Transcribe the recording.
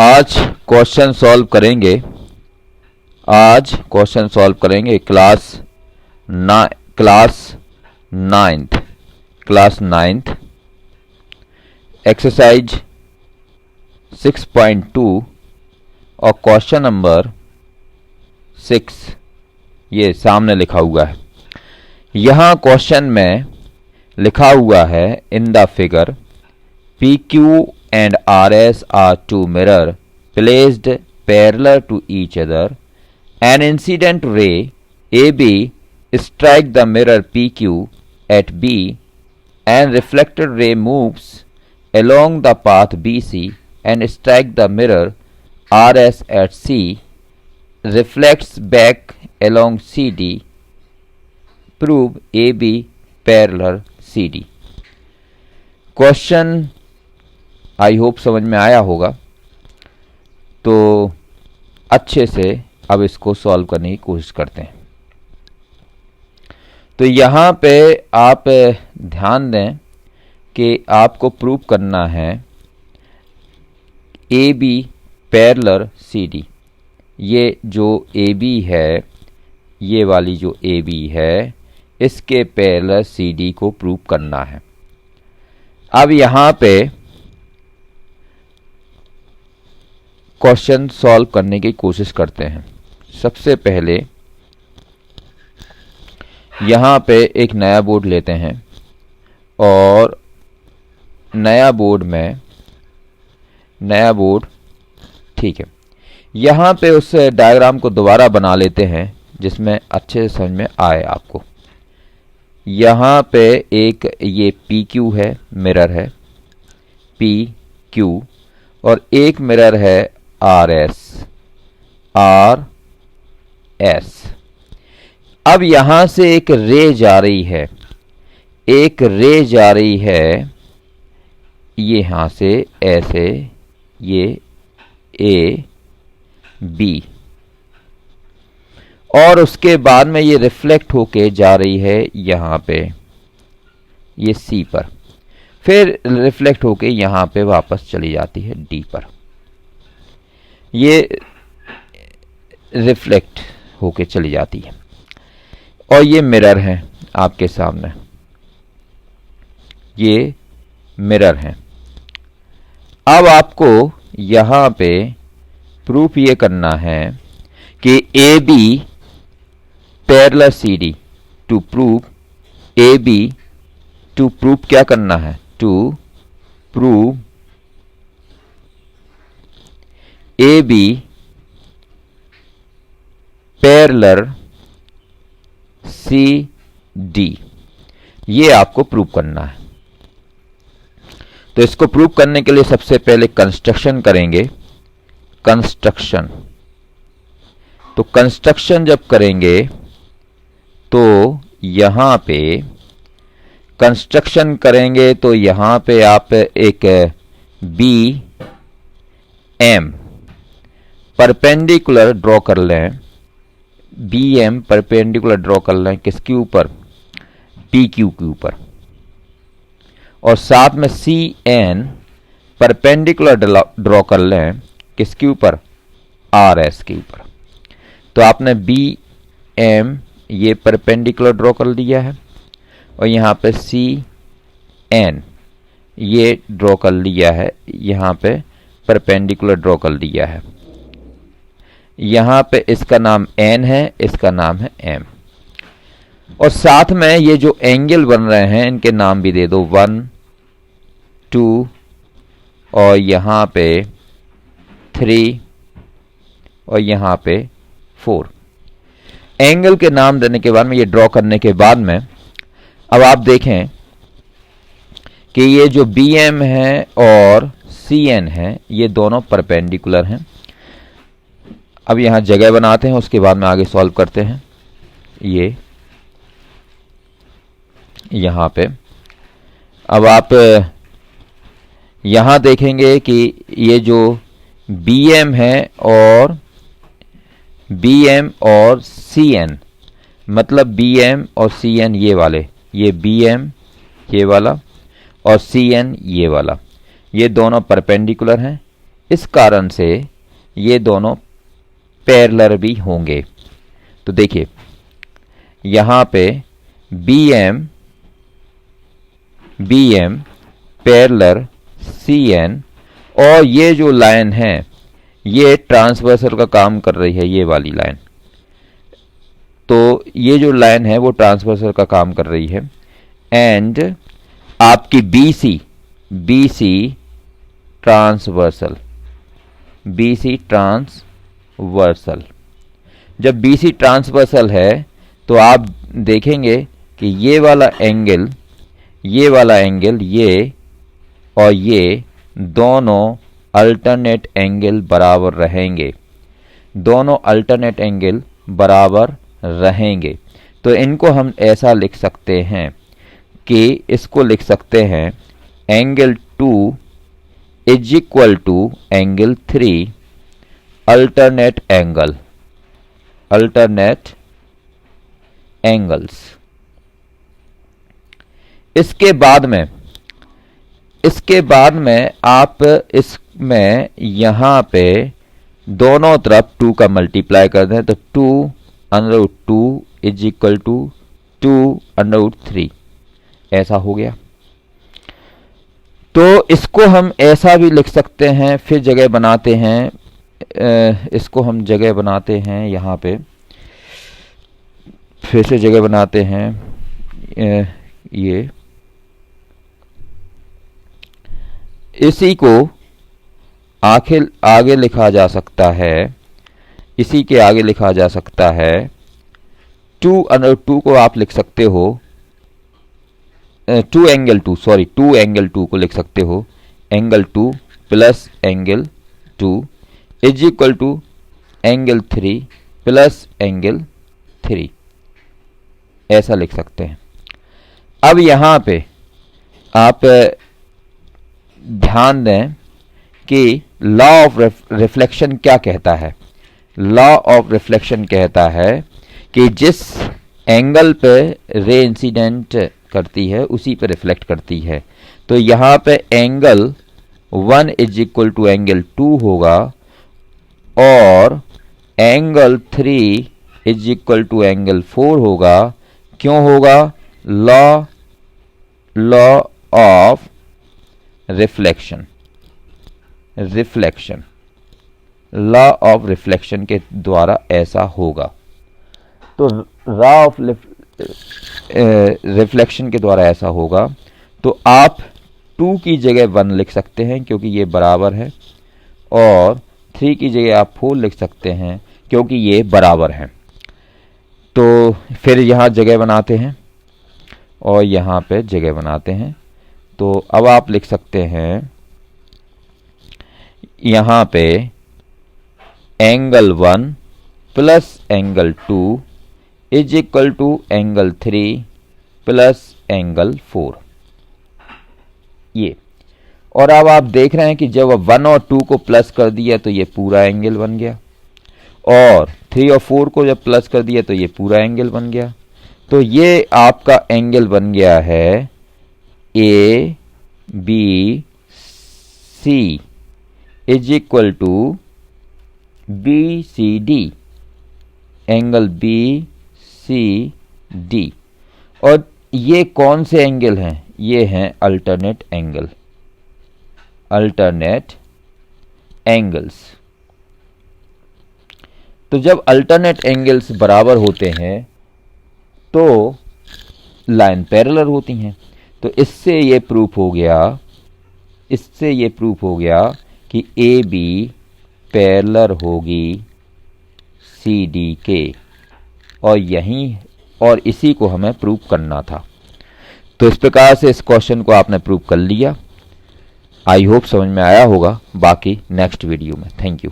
आज question solve करेंगे। Class ninth exercise 6.2 और क्वेश्चन नंबर 6 ये सामने लिखा हुआ है। यहाँ क्वेश्चन में लिखा हुआ है in the figure PQ and RS are two mirrors placed parallel to each other. An incident ray AB strikes the mirror PQ at B and reflected ray moves along the path BC and strikes the mirror RS at C, reflects back along CD. Prove AB parallel CD. Question I hope समझ में आया होगा। तो अच्छे से अब इसको solve करने की कोशिश करते हैं। तो यहाँ पे आप ध्यान दें कि आपको प्रूव करना है AB पैरेलल CD। ये जो AB है, ये वाली जो AB है, इसके पैरेलल CD को प्रूव करना है। अब यहाँ पे क्वेश्चन सॉल्व करने की कोशिश करते हैं। सबसे पहले यहाँ पे एक नया बोर्ड लेते हैं और नया बोर्ड ठीक है। यहाँ पे उस डायग्राम को दोबारा बना लेते हैं जिसमें अच्छे से समझ में आए आपको। यहाँ पे एक ये PQ है, मिरर है PQ, और एक मिरर है RS। अब यहां से एक रे जा रही है, ये यहां से ऐसे, ये A B, और उसके बाद में ये रिफ्लेक्ट होके जा रही है यहां पे, ये C पर, फिर रिफ्लेक्ट होके यहां पे वापस चली जाती है D पर। ये रिफ्लेक्ट होके चली जाती है और ये मिरर है आपके सामने, ये मिरर है। अब आपको यहां पे प्रूफ ये करना है कि AB parallel CD। To prove क्या करना है? To prove AB parallel CD, ये आपको प्रूव करना है। तो इसको प्रूव करने के लिए सबसे पहले कंस्ट्रक्शन करेंगे। तो कंस्ट्रक्शन जब करेंगे तो यहां पे कंस्ट्रक्शन करेंगे तो यहां पे आप एक BM परपेंडिकुलर ड्रॉ कर लें। BM परपेंडिकुलर ड्रॉ कर लें किसके ऊपर? PQ के ऊपर। और साथ में CN परपेंडिकुलर ड्रॉ कर लें किसके ऊपर? RS के ऊपर। तो आपने BM ये परपेंडिकुलर ड्रॉ कर दिया है और यहाँ पे CN ये ड्रॉ कर लिया है, यहाँ पे परपेंडिकुलर ड्रॉ कर दिया है। यहाँ पे इसका नाम N है, इसका नाम है M। और साथ में ये जो एंगल बन रहे हैं इनके नाम भी दे दो, 1 2 और यहाँ पे 3 और यहाँ पे 4। एंगल के नाम देने के बाद में, ये ड्रॉ करने के बाद में, अब आप देखें कि ये जो BM है और CN है ये दोनों परपेंडिकुलर हैं। अब यहां जगह बनाते हैं, उसके बाद में आगे सॉल्व करते हैं। ये यहां पे अब आप यहां देखेंगे कि ये जो BM है और CN, मतलब BM और CN ये वाले, ये BM ये वाला और CN ये वाला, ये दोनों परपेंडिकुलर हैं। इस कारण से ये दोनों पैरेलल भी होंगे। तो देखिए यहाँ पे BM पैरेलल CN, और ये जो लाइन है ये ट्रांसवर्सल का काम कर रही है, ये वाली लाइन। तो ये जो लाइन है वो ट्रांसवर्सल का काम कर रही है। एंड आपकी BC ट्रांसवर्सल, जब BC ट्रांसवर्सल है तो आप देखेंगे कि ये वाला एंगल ये और ये दोनों अल्टरनेट एंगल बराबर रहेंगे, तो इनको हम ऐसा लिख सकते हैं कि इसको लिख सकते हैं angle 2 is equal to angle 3 alternate angles. इसके बाद में आप इसमें यहाँ पे दोनों तरफ 2 का मल्टीप्लाई कर दें तो 2√2 इज इक्वल टू 2√3 ऐसा हो गया। तो इसको हम ऐसा भी लिख सकते हैं, फिर जगह बनाते हैं, इसको हम जगह बनाते हैं, यहाँ पे फिर से जगह बनाते हैं। ये इसी को आगे लिखा जा सकता है, इसी के आगे लिखा जा सकता है 2√2 को आप लिख सकते हो 2 एंगल 2 को लिख सकते हो angle 2 plus angle 2 is equal to angle 3 plus angle 3 ऐसा लिख सकते हैं। अब यहाँ पे आप ध्यान दें कि लॉ ऑफ रिफ्लेक्शन क्या कहता है। लॉ ऑफ रिफ्लेक्शन कहता है कि जिस एंगल पे रे इंसिडेंट करती है उसी पे रिफ्लेक्ट करती है। तो यहाँ पे angle 1 is equal to angle 2 होगा और angle 3 is equal to angle 4 होगा। क्यों होगा? Law of reflection law of reflection के द्वारा ऐसा होगा। तो लॉ ऑफ रिफ्लेक्शन के द्वारा ऐसा होगा। तो आप 2 की जगह 1 लिख सकते हैं क्योंकि ये बराबर है, और 3 की जगह आप 4 लिख सकते हैं क्योंकि ये बराबर है। तो फिर यहाँ जगह बनाते हैं और यहाँ पे जगह बनाते हैं। तो अब आप लिख सकते हैं यहाँ पे angle 1 plus angle 2 is equal to angle 3 plus angle 4 ये। और अब आप देख रहे हैं कि जब 1 और 2 को प्लस कर दिया तो ये पूरा एंगल बन गया, और 3 और 4 को जब प्लस कर दिया तो ये पूरा एंगल बन गया। तो ये आपका एंगल बन गया है ABC is equal to BCD, angle BCD। और ये कौन से एंगल हैं? ये हैं अल्टरनेट एंगल्स। तो जब अल्टरनेट एंगल्स बराबर होते हैं तो लाइन पैरेलल होती हैं। तो इससे ये प्रूफ हो गया कि AB पैरेलल होगी CD के, और इसी को हमें प्रूफ करना था। तो इस प्रकार से इस क्वेश्चन को आपने प्रूफ कर लिया। आई होप समझ में आया होगा। बाकी नेक्स्ट वीडियो में। Thank you.